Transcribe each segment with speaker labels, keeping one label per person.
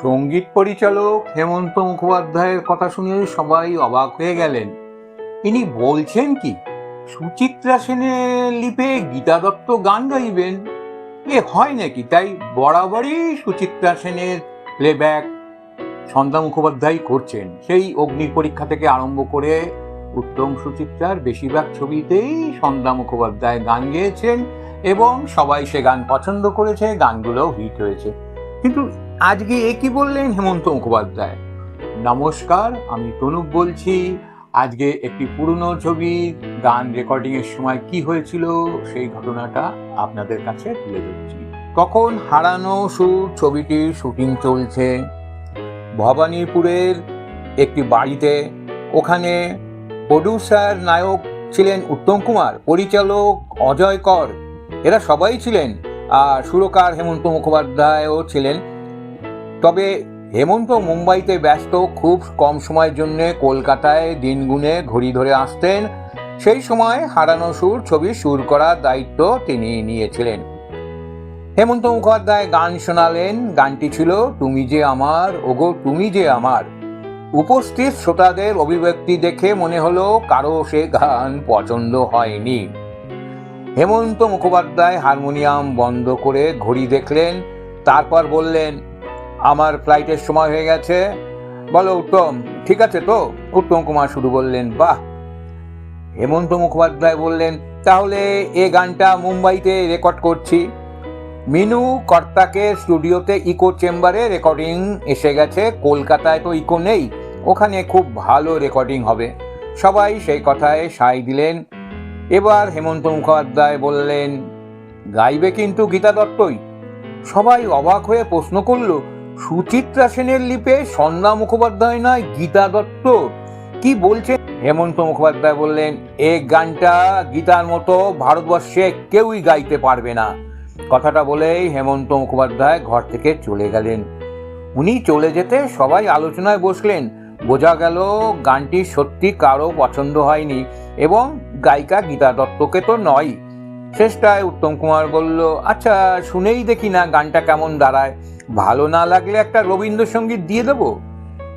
Speaker 1: সঙ্গীত পরিচালক হেমন্ত মুখোপাধ্যায়ের কথা শুনে সবাই অবাক হয়ে গেলেন। ইনি বলছেন কি সুচিত্রা সেনের লিপে গীতা দত্ত গান গাইবেন? এ হয় নাকি? তাই বরাবরই সুচিত্রা সেনের প্লেব্যাক সন্ধ্যা মুখোপাধ্যায় করছেন। সেই অগ্নির পরীক্ষা থেকে আরম্ভ করে উত্তম সুচিত্রার বেশিরভাগ ছবিতেই সন্ধ্যা মুখোপাধ্যায় গান গেয়েছেন এবং সবাই সে গান পছন্দ করেছে, গানগুলোও হিট হয়েছে। কিন্তু আজকে এ কি বললেন হেমন্ত মুখোপাধ্যায়? নমস্কার, আমি তনুপ বলছি। আজকে একটি পুরনো ছবি গান রেকর্ডিংয়ের সময় কি হয়েছিল সেই ঘটনাটা আপনাদের কাছে তুলে ধরছি। তখন হারানো সুর ছবিটির শুটিং চলছে ভবানীপুরের একটি বাড়িতে। ওখানে প্রডিউসার নায়ক ছিলেন উত্তম কুমার, পরিচালক অজয় কর, এরা সবাই ছিলেন, আর সুরকার হেমন্ত মুখোপাধ্যায়ও ছিলেন। তবে হেমন্ত মুম্বাইতে ব্যস্ত, খুব কম সময়ের জন্য কলকাতায় দিন গুনে ঘড়ি ধরে আসতেন। সেই সময় হারানো সুর ছবি সুর করার দায়িত্ব তিনি নিয়েছিলেন। হেমন্ত মুখোপাধ্যায় গান শোনালেন। গানটি ছিল তুমি যে আমার, ওগো তুমি যে আমার। উপস্থিত শ্রোতাদের অভিব্যক্তি দেখে মনে হলো কারো সে গান পছন্দ হয়নি। হেমন্ত মুখোপাধ্যায় হারমোনিয়াম বন্ধ করে ঘড়ি দেখলেন, তারপর বললেন, আমার ফ্লাইটের সময় হয়ে গেছে, বলো উত্তম, ঠিক আছে তো? উত্তম কুমার শুধু বললেন, বাহ। হেমন্ত মুখোপাধ্যায় বললেন, তাহলে এ গানটা মুম্বাইতে রেকর্ড করছি। মিনু কর্তাকে স্টুডিওতে ইকো চেম্বারে রেকর্ডিং এসে গেছে, কলকাতায় তো ইকো নেই, ওখানে খুব ভালো রেকর্ডিং হবে। সবাই সেই কথায় সায় দিলেন। এবার হেমন্ত মুখোপাধ্যায় বললেন, গাইবে কিন্তু গীতা দত্তই। সবাই অবাক হয়ে প্রশ্ন করল, সুচিত্রা সেনের লিপে সন্ধ্যা মুখোপাধ্যায় নয় গীতা দত্ত? কি বলছেন? হেমন্ত মুখোপাধ্যায় বললেন, এ গানটা গীতার মতো ভারতবর্ষে কেউই গাইতে পারবে না। কথাটা বলেই হেমন্ত মুখোপাধ্যায় ঘর থেকে চলে গেলেন। উনি চলে যেতে সবাই আলোচনায় বসলেন। বোঝা গেল গানটি সত্যি কারো পছন্দ হয়নি এবং গায়িকা গীতা দত্তকে তো নয়। শেষটায় উত্তম কুমার বলল, আচ্ছা শুনেই দেখি না গানটা কেমন দাঁড়ায়, ভালো না লাগলে একটা রবীন্দ্রসঙ্গীত দিয়ে দেবো।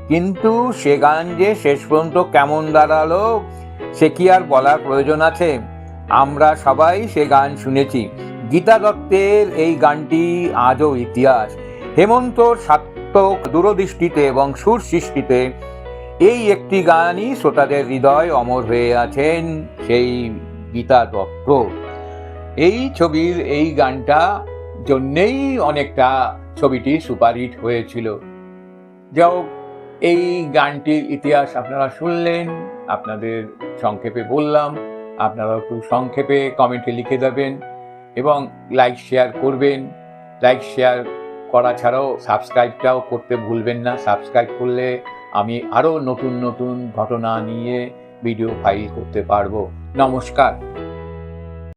Speaker 1: কিন্তু সে গান যে শেষ পর্যন্ত কেমন দাঁড়ালো সে কি আর বলার প্রয়োজন আছে? আমরা সবাই সে গান শুনেছি। গীতা দত্তের এই গানটি আজও ইতিহাস। হেমন্তর সার্থক দূরদৃষ্টিতে এবং সুর সৃষ্টিতে এই একটি গানই শ্রোতাদের হৃদয় অমর হয়ে আছেন, সেই গীতা দত্ত। এই ছবির এই গানটা জন্যেই অনেকটা ছবিটি সুপারহিট হয়েছিল। যাও, এই গানটির ইতিহাস আপনারা শুনলেন, আপনাদের সংক্ষেপে বললাম। আপনারা একটু সংক্ষেপে কমেন্টে লিখে দেবেন এবং লাইক শেয়ার করবেন। লাইক শেয়ার করা ছাড়াও সাবস্ক্রাইবটাও করতে ভুলবেন না। সাবস্ক্রাইব করলে আমি আরও নতুন নতুন ঘটনা নিয়ে ভিডিও ফাইল করতে পারবো। নমস্কার।